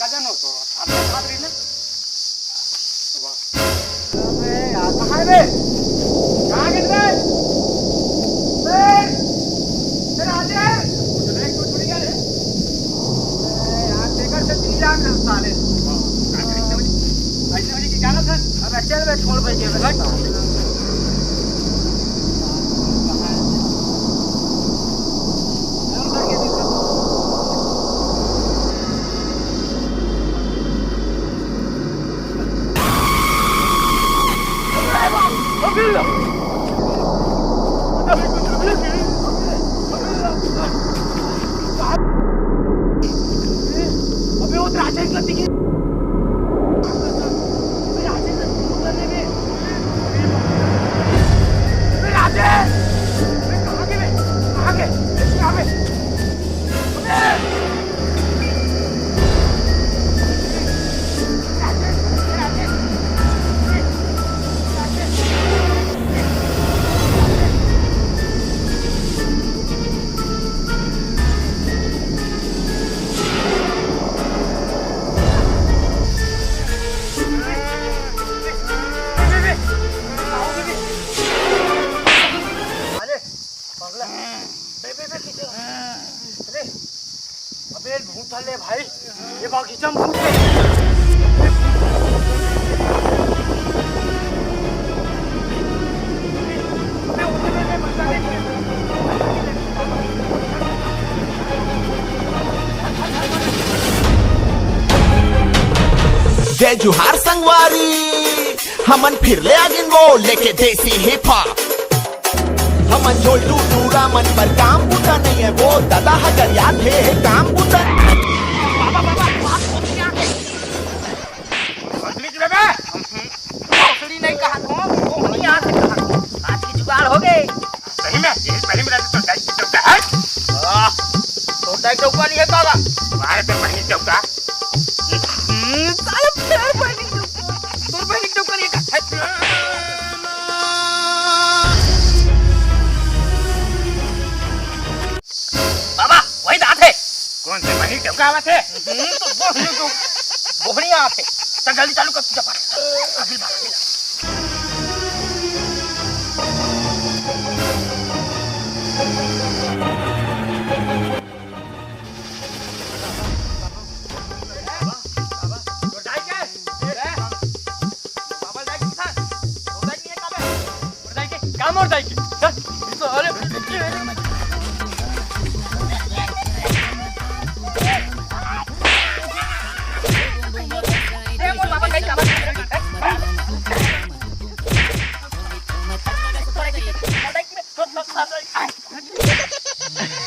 Cousin हो तो आपने साथ रही ना अबे यार कहाँ है बे कहाँ गिर गए बे तेरा आज है मुझे देख तो छुड़ी गया रे यार टेकर से 3 लाख है साले ऐसे वाली की क्या ना था अब चल बे छोड़ भाई के अबे वो राजा की गलती की अबे भूत ले भाई ये बागीचा भूत है जय जुहार संगवारी हमन फिर ले आगिन वो लेके देसी हिप हॉप हमन जो टूरा मन पर काम बुता नहीं है वो दादा हजर याद है काम बुता बाबा बाबा भोसड़ी नहीं कहा वो नहीं यहाँ से कहा आज की जुगाड़ हो गई सही में ये पहले मेरा तो डाइट चौका है तो डाइट चौका नहीं है काका हमारे पे पहली चौका साले फिर पहली चौका नहीं है बाबा वही दांत है कौन से पहली चौका आवा थे तो बोहनी आते चल जल्दी चालू कर पूजा पाठ अगली बार और जाएगी सारे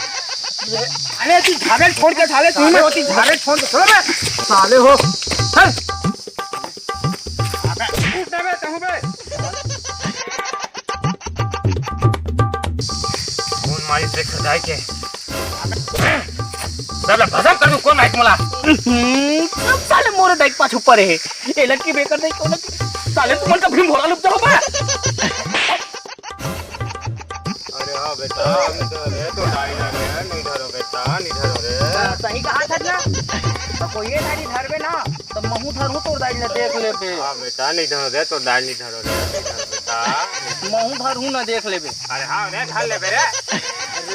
अरे तू झाड़े छोड़ के साले तू होती झाड़े छोड़ के चलो बे साले हो चल अबे उठ बे कहूं बे कौन मारी से खदाई के सबला भसम कर दूं कौन माइक मला सब साले मोरे दाइक पाछ ऊपर है ए लड़की बेकर नहीं कौन साले तुमन का भीम भोला लुक जाओ बे अरे हां बेटा हम तो दाई ना रे नहीं धरो बेटा नहीं धरो रे सही कहा था ना तो कोई ये दाई धरबे ना तो महू धरू तो दाई ले देख ले बे हां बेटा नहीं धरो रे तो दाई नहीं धरो रे बेटा महू धरू ना देख ले बे अरे हां रे धर ले बे रे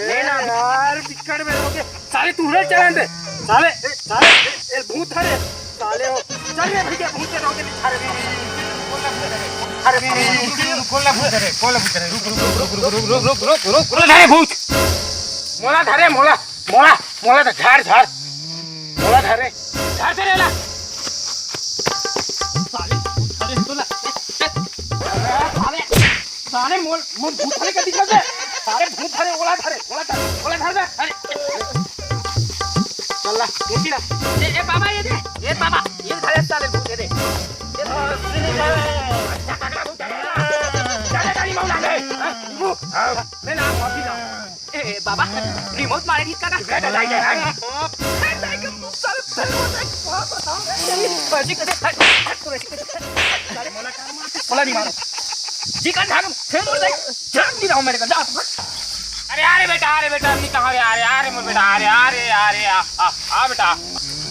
ले ना यार बिकड़ में होके साले तू रे चलन दे साले साले ए भूत धरे साले हो चल रे भैया भूत के रोके धरे अरे कोला भूत रे रुक धरे भूत मोला धरे मोला मोला मोला तो झाड़ झाड़ मोला धरे झाड़ से लेला साले अरे तोला साले साले मोल मोल भूत धरे का दिखा दे सारे भूत धरे ओला धरे दे अरे चल ला देखी ना ए बाबा ये दे ए बाबा ये धरे साले भूत दे ये ले ना माफी ना ए बाबा रिमोट मारे ठीक का बेटा लाई दे बोला नहीं मारो जी का ढाक फिर बोल दे जान नहीं रहा मेरे का जा अरे बेटा अम्मी कहाँ गया अरे मोर बेटा अरे आ बेटा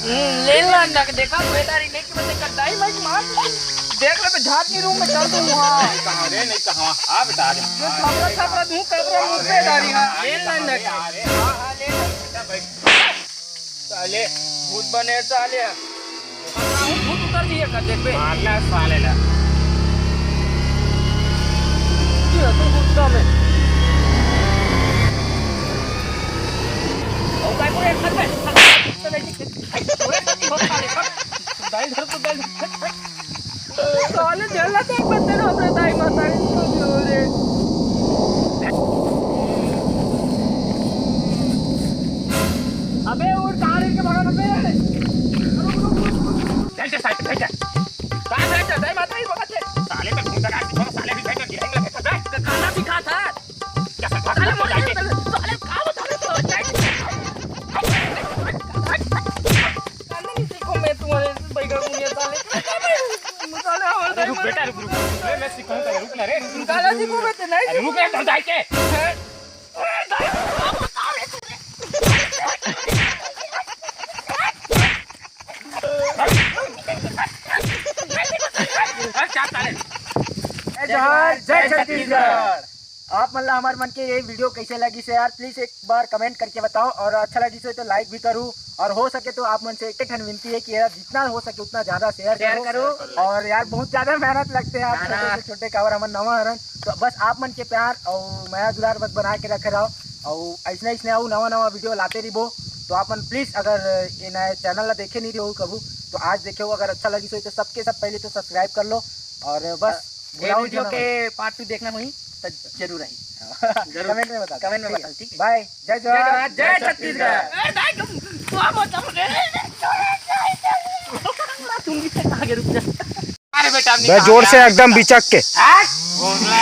ले ला ना देखा बेदारी नहीं कि मैं कटाई मैं मार देख ले मैं झाटी रूम में चल दूं वहां कहां रे नहीं कहां आ बेटा आ मैं थपड़ा थपड़ा दूं कबरा मुंह पे दारी हां ले ला ना अरे हां ले बेटा भाई साले भूत बने साले भूत उतर दिए कर देख बे मारना साले ला ये तो भूत में ओ काय पूरे खत में दाई धर तो दाई साले जल्ला देख बंदे ना अपने दाई माता रे अबे उड़ कहां लेके भागा बे चल चल साइड बैठ जा कहां बैठ दाई माता ही भागा थे साले पे खून लगा छोड़ साले भी बैठ गिरेंगे बेटा खाना भी खा था क्या सब साले बात साले जाके का बता रहे तो खाना नहीं सीखो मैं तुम्हारे बैठा हूं ये साले साले हमारे रुक बेटा रुक रुक मैं सिखाऊंगा रुक ना रे काला सीखो मैं नहीं अरे रुक रे तो जाके जय छत्तीसगढ़। आप मतलब हमारे मन के ये वीडियो कैसे लगी से यार प्लीज एक बार कमेंट करके बताओ और अच्छा लगी से तो लाइक भी करूँ और हो सके तो आप मन से एक ठन विनती है कि यार जितना हो सके उतना ज्यादा शेयर करो और यार बहुत ज्यादा मेहनत लगते हैं आप छोटे से छोटे कावर हमारे नवा हरन तो बस आप मन के प्यार और माया दुलार बस बना के रखे रहो और ऐसने ऐसने आओ नवा नवा वीडियो लाते रहो तो आप मन प्लीज अगर ये नया चैनल ला देखे नहीं रहो कबू तो आज देखो अगर अच्छा लगी तो सबके सब पहले तो सब्सक्राइब कर लो और बस वीडियो के पार्ट 2 देखना हुई तो जरूर आई कमेंट में बता ठीक है बाय जय जवान जय छत्तीसगढ़ तुम भी आगे रुक जा अरे बेटा बे जोर से एकदम बिचक के घोंसला